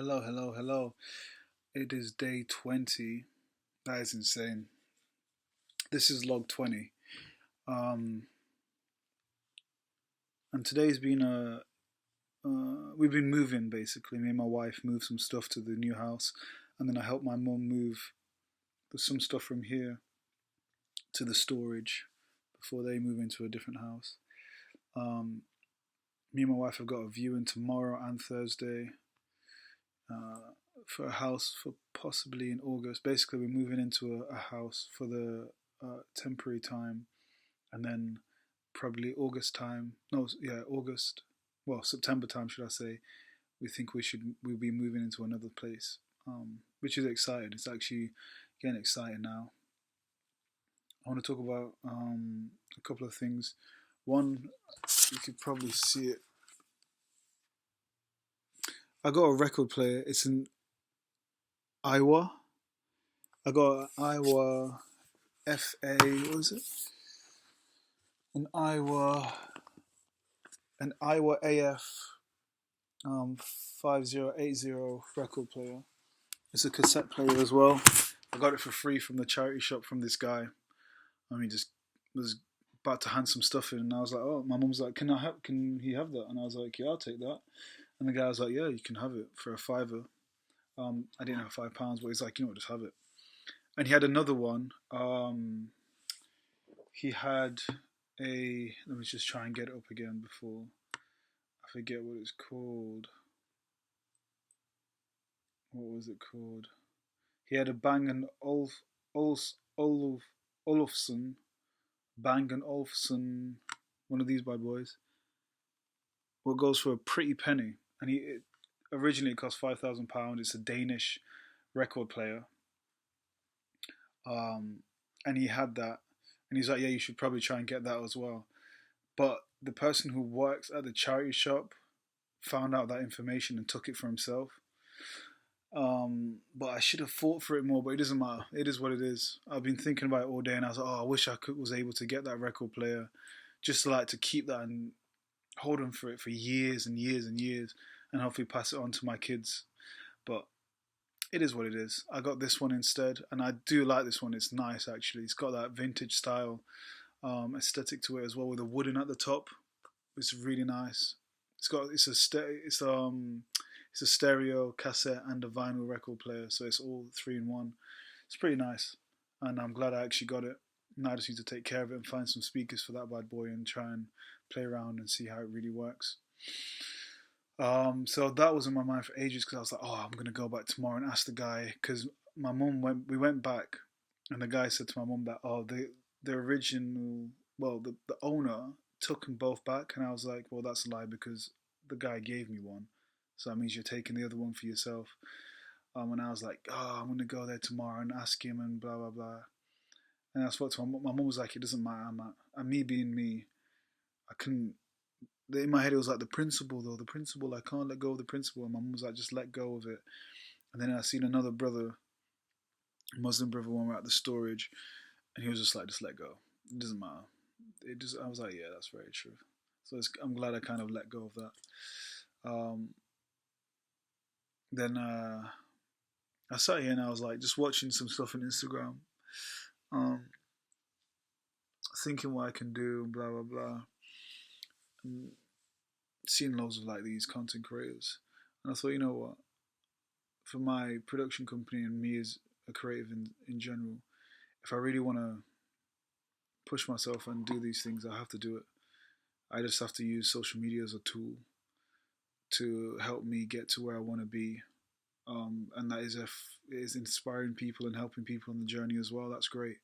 Hello, hello, hello. It is day 20. That is insane. This is log 20. Um, and today's been we've been moving basically. Me and my wife moved some stuff to the new house, and then I helped my mum move some stuff from here to the storage before they move into a different house. Um, Me and my wife have got a viewing tomorrow and Thursday uh, for a house for possibly in August. Basically, we're moving into a house for the temporary time, and then probably August time. No, yeah, August. Well, September time, should I say? We think we'll be moving into another place, which is exciting. It's actually getting exciting now. I want to talk about a couple of things. One, you could probably see it. I got a record player. It's an Iowa. I got an Iowa FA. What is it? An Iowa. An Iowa AF 5080 record player. It's a cassette player as well. I got it for free from the charity shop from this guy. He just was about to hand some stuff in, and I was like, "Oh," my mum was like, Can he have that?" And I was like, "Yeah, I'll take that." And the guy was like, "Yeah, you can have it for a fiver." I didn't have £5, but he's like, just have it. And he had another one. He had a. Let me just try and get it up again before I forget what it's called. What was it called? He had a Bang& Olufsen, Bang& Olufsen, one of these bad boys. What goes for a pretty penny, and it originally cost £5,000. It's a Danish record player, and he had that, and he's like, "Yeah, you should probably try and get that as well." But the person who works at the charity shop found out that information and took it for himself. But I should have fought for it more, but it doesn't matter. It is what it is. I've been thinking about it all day, and I was like, "Oh, I wish was able to get that record player, just to keep that and hold on for it for years and years and years, and hopefully pass it on to my kids." But it is what it is. I got this one instead, and I do like this one. It's nice actually. It's got that vintage style aesthetic to it as well, with the wooden at the top. It's really nice. It's a stereo, cassette, and a vinyl record player, so it's all three in one. It's pretty nice, and I'm glad I actually got it. Now I just need to take care of it and find some speakers for that bad boy and try and play around and see how it really works. So that was in my mind for ages because I was like, "Oh, I'm gonna go back tomorrow and ask the guy," because my mum we went back, and the guy said to my mum that the original, well, the owner took them both back, and I was like, "Well, that's a lie because the guy gave me one, so that means you're taking the other one for yourself." And I was like, "Oh, I'm gonna go there tomorrow and ask him and blah blah blah." And I spoke to my mum. My mum was like, "It doesn't matter, man." And me being me, I couldn't. In my head, it was like the principle, though. The principle, I can't let go of the principle. And my mum was like, "Just let go of it." And then I seen another brother, Muslim brother, when we were at the storage, and he was just like, "Just let go. It doesn't matter." I was like, "Yeah, that's very true." So I'm glad I kind of let go of that. Um, then I sat here and I was like, just watching some stuff on Instagram, um, thinking what I can do, blah blah blah, and seeing loads of like these content creators. And I thought, you know what? For my production company and me as a creative in general, if I really want to push myself and do these things, I have to do it. I just have to use social media as a tool to help me get to where I want to be. And that is if it is inspiring people and helping people on the journey as well. That's great.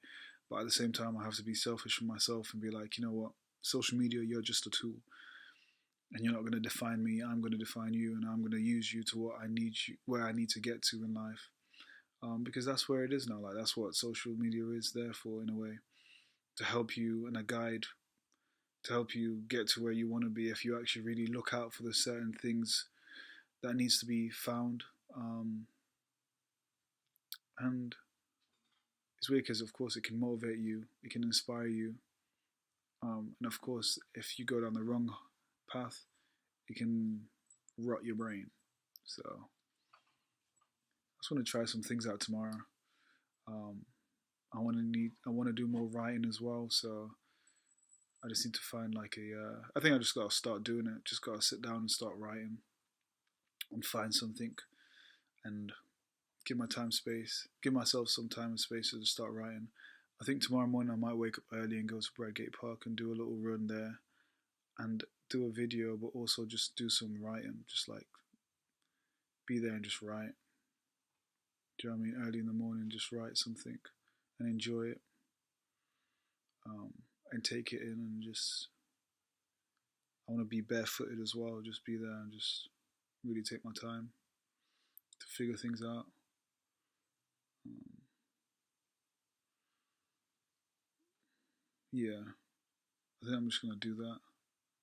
But at the same time, I have to be selfish with myself and be like, you know what? Social media, you're just a tool. And you're not going to define me. I'm going to define you, and I'm going to use you to where I need to get to in life. Because that's where it is now. Like that's what social media is there for, in a way, to help you and a guide to help you get to where you want to be. If you actually really look out for the certain things that needs to be found, and it's weird because of course it can motivate you, it can inspire you, and of course if you go down the wrong path, it can rot your brain. So just want to try some things out tomorrow. Um, I want to do more writing as well. So I just need to find like a. I think I just gotta start doing it. Just gotta sit down and start writing and find something and give myself some time and space to start writing. I think tomorrow morning I might wake up early and go to Bradgate Park and do a little run there and do a video, but also just do some writing. Just like be there and just write. Do you know what I mean? Early in the morning, just write something and enjoy it, um, and take it in and just. I want to be barefooted as well. Just be there and just really take my time to figure things out. Um, yeah, I think I'm just gonna do that.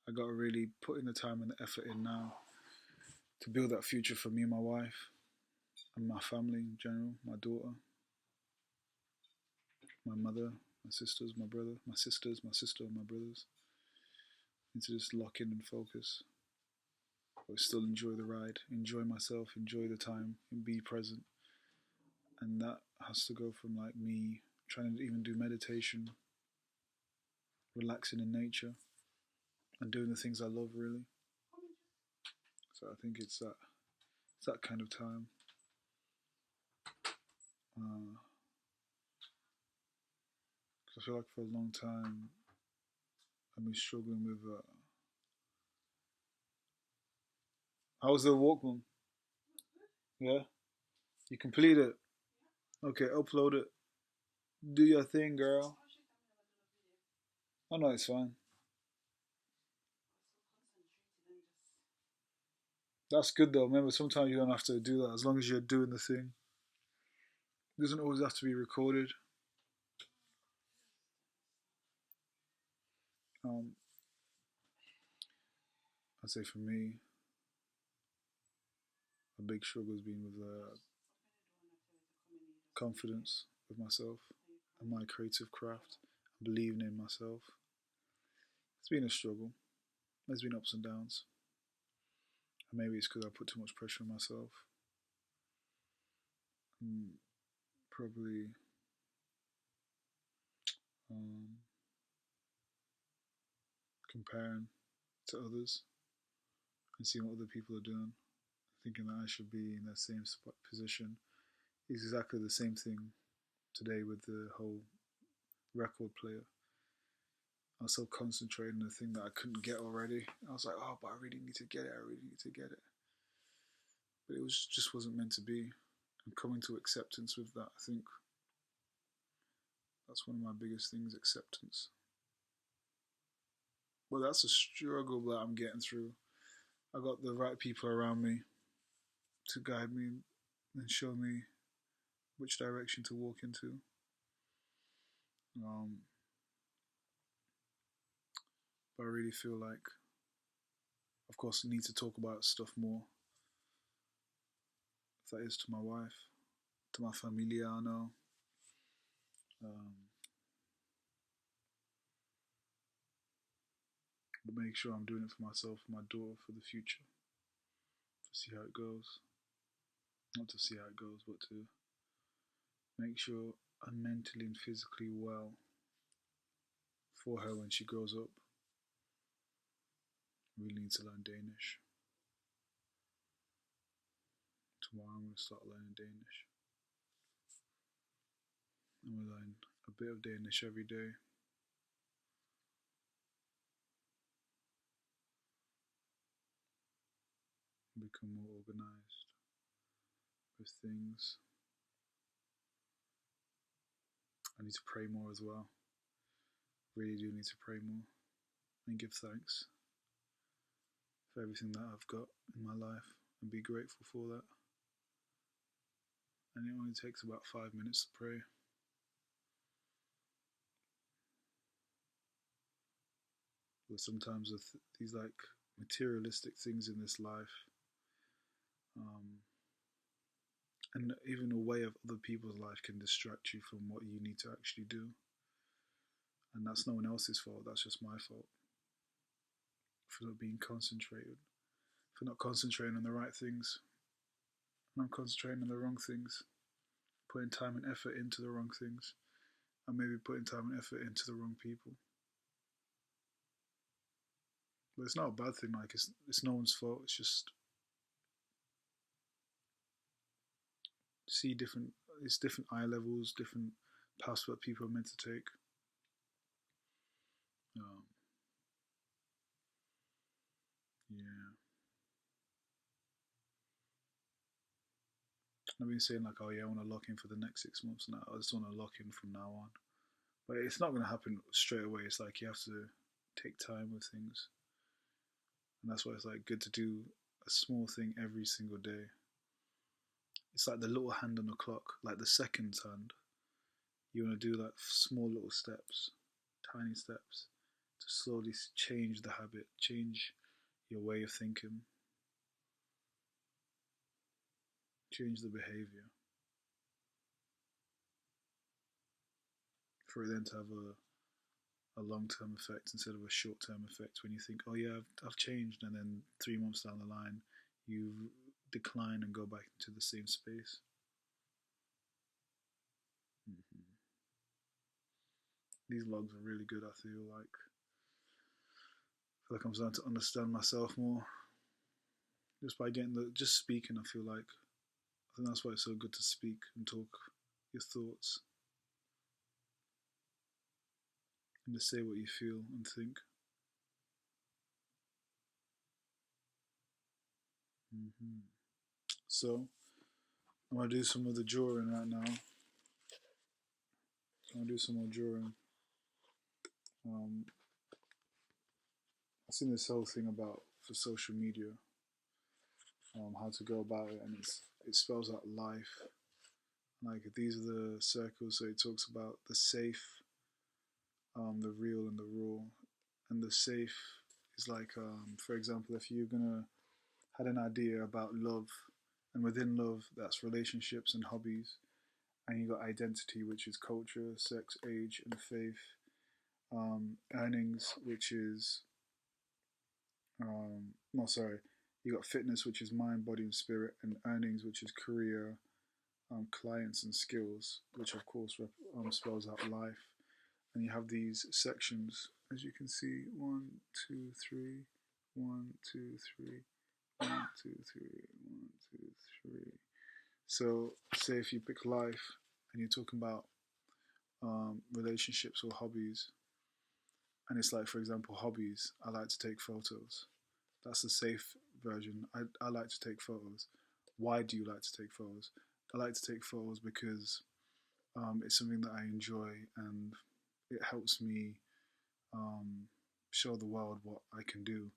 I gotta really put in the time and the effort in now to build that future for me and my wife and my family in general, my daughter, my mother, my sisters, my brother, my sisters, my sister, and my brothers. I need to just lock in and focus, but still enjoy the ride, enjoy myself, enjoy the time, and be present. And that has to go from like me trying to even do meditation, relaxing in nature, and doing the things I love really. So I think it's that kind of time. Uh, 'Cause I feel like for a long time I've been struggling with. How was the Walkman? Yeah, you complete it. Okay, upload it. Do your thing, girl. I know it's fine. That's good though. Remember, sometimes you don't have to do that as long as you're doing the thing. It doesn't always have to be recorded. Um, I'd say for me, a big struggle has been with confidence with myself and my creative craft, believing in myself. It's been a struggle. There's been ups and downs. And maybe it's because I put too much pressure on myself. And probably um, comparing to others and seeing what other people are doing, thinking that I should be in that same position. It's exactly the same thing today with the whole record player. I was so concentrated on the thing that I couldn't get already. I was like, oh, but I really need to get it. I really need to get it. But it was just wasn't meant to be. And coming to acceptance with that, I think that's one of my biggest things, acceptance. Well, that's a struggle that I'm getting through. I got the right people around me to guide me and show me which direction to walk into. Um, but I really feel like, of course, I need to talk about stuff more. If that is to my wife, to my familia, I know. Um, but make sure I'm doing it for myself, for my daughter, for the future, to see how it goes. Not to see how it goes, but to make sure I'm mentally and physically well for her when she grows up. I really need to learn Danish. Tomorrow I'm going to start learning Danish. I'm going to learn a bit of Danish every day. Become more organized with things. I need to pray more as well. Really do need to pray more and give thanks for everything that I've got in my life and be grateful for that. And it only takes about 5 minutes to pray. But sometimes with these like materialistic things in this life, um, and even a way of other people's life can distract you from what you need to actually do. And that's no one else's fault, that's just my fault. For not being concentrated, for not concentrating on the right things. and I'm concentrating on the wrong things, putting time and effort into the wrong things, and maybe putting time and effort into the wrong people. But it's not a bad thing. Like it's no one's fault. It's just see different. It's different eye levels, different paths that people are meant to take. Um, yeah, I've been saying like, oh yeah, I want to lock in for the next 6 months now. I just want to lock in from now on. But it's not going to happen straight away. It's like you have to take time with things, and that's why it's like good to do a small thing every single day. It's like the little hand on the clock, like the seconds hand. You want to do like small little steps, tiny steps, to slowly change the habit, change your way of thinking, change the behavior, for it then to have a long term effect instead of a short term effect when you think, oh yeah, I've changed, and then 3 months down the line, you decline and go back into the same space. Mm-hmm. These logs are really good, I feel like I'm starting to understand myself more just by getting just speaking. I think that's why it's so good to speak and talk your thoughts and to say what you feel and think. Hmm. So I'm gonna do some of the drawing right now. I'm gonna do some more drawing. Um, I've seen this whole thing about for social media, how to go about it, and it spells out life. Like these are the circles, so it talks about the safe, the real, and the raw. And the safe is like, for example, if you're gonna had an idea about love, and within love, that's relationships and hobbies, and you got identity, which is culture, sex, age, and faith. Earnings, which is no, sorry, you got fitness, which is mind, body, and spirit, and earnings, which is career, clients, and skills, which of course spells out life. And you have these sections, as you can see, one, two, three, one, two, three, one, two, three, one, two, three. So, say if you pick life and you're talking about relationships or hobbies, and it's like, for example, hobbies, I like to take photos. That's the safe version. I like to take photos. Why do you like to take photos? I like to take photos because it's something that I enjoy, and it helps me um, show the world what I can do.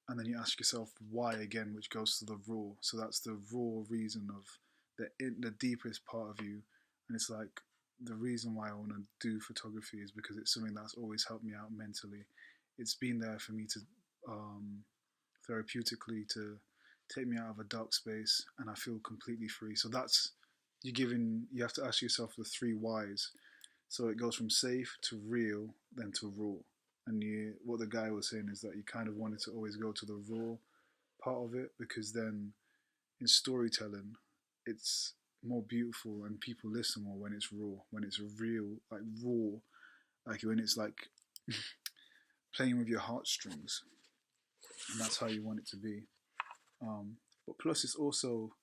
And then you ask yourself why again, which goes to the raw. So that's the raw reason of the deepest part of you, and it's like the reason why I want to do photography is because it's something that's always helped me out mentally. It's been there for me to um, therapeutically to take me out of a dark space, and I feel completely free. So that's you have to ask yourself the three whys. So it goes from safe to real, then to raw. And what the guy was saying is that you kind of wanted to always go to the raw part of it, because then in storytelling, it's more beautiful and people listen more when it's raw, when it's real, like raw, like when it's like playing with your heartstrings, and that's how you want it to be. But plus, it's also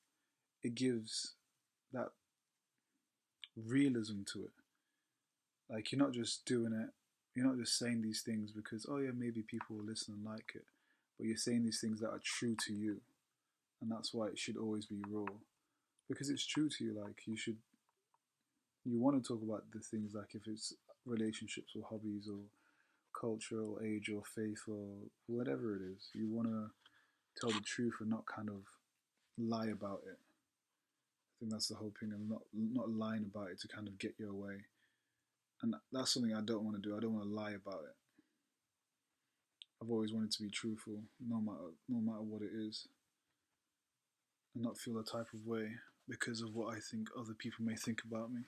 it gives that realism to it. Like you're not just doing it, you're not just saying these things because oh yeah maybe people will listen and like it, but you're saying these things that are true to you, and that's why it should always be raw, because it's true to you. Like you want to talk about the things, like if it's relationships or hobbies or culture or age or faith or whatever it is, you want to tell the truth and not kind of lie about it. I think that's the whole thing, and not lying about it to kind of get your way. And that's something I don't want to do. I don't want to lie about it. I've always wanted to be truthful, no matter what it is, and not feel a type of way because of what I think other people may think about me.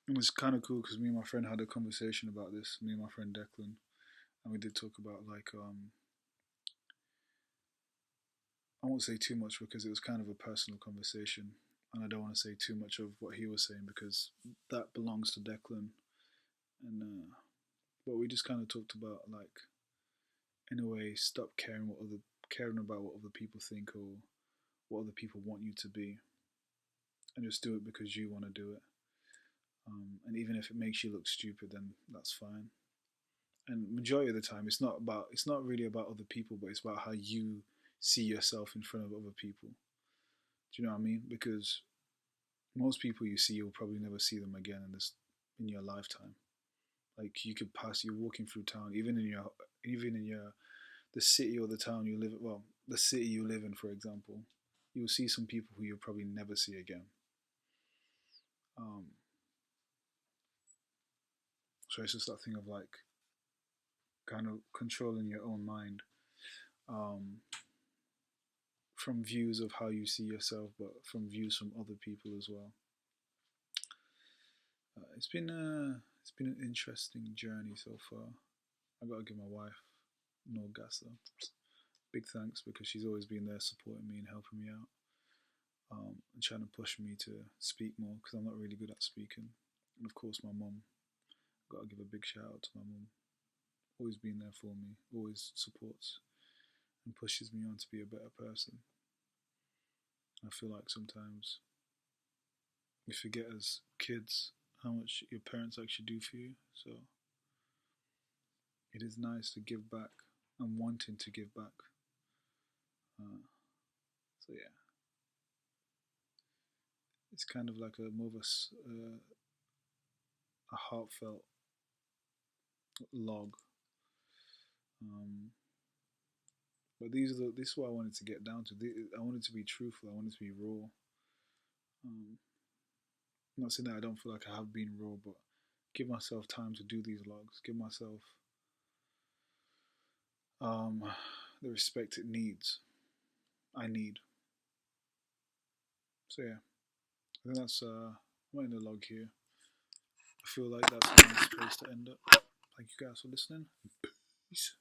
It was kind of cool because me and my friend had a conversation about this. Me and my friend Declan, and we did talk about like I won't say too much because it was kind of a personal conversation, and I don't want to say too much of what he was saying because that belongs to Declan. And but we just kind of talked about like, in a way, stop caring about what other people think or what other people want you to be, and just do it because you want to do it. And even if it makes you look stupid, then that's fine. And majority of the time, it's not really about other people, but it's about how you see yourself in front of other people. Do you know what I mean? Because most people you see, you'll probably never see them again in your lifetime. Like you could pass, you're walking through town, even in your the city or the town you live. Well, the city you live in, for example, you'll see some people who you'll probably never see again. Um, so it's just that thing of like kind of controlling your own mind, um, from views of how you see yourself, but from views from other people as well. It's been an interesting journey so far. I gotta give my wife no gas though. Big thanks because she's always been there supporting me and helping me out, and trying to push me to speak more because I'm not really good at speaking. And of course, my mum. Gotta give a big shout out to my mum. Always been there for me. Always supports and pushes me on to be a better person. I feel like sometimes we forget as kids how much your parents actually do for you. So it is nice to give back and wanting to give back. Uh, so yeah, it's kind of like a more of a heartfelt log. Um, but this is what I wanted to get down to. I wanted to be truthful. I wanted to be raw. I'm not saying that I don't feel like I have been raw, but give myself time to do these logs. Give myself um, the respect it needs. I need. So yeah, I think that's I'm ending the log here. I feel like that's a nice place to end up. Thank you guys for listening. Peace.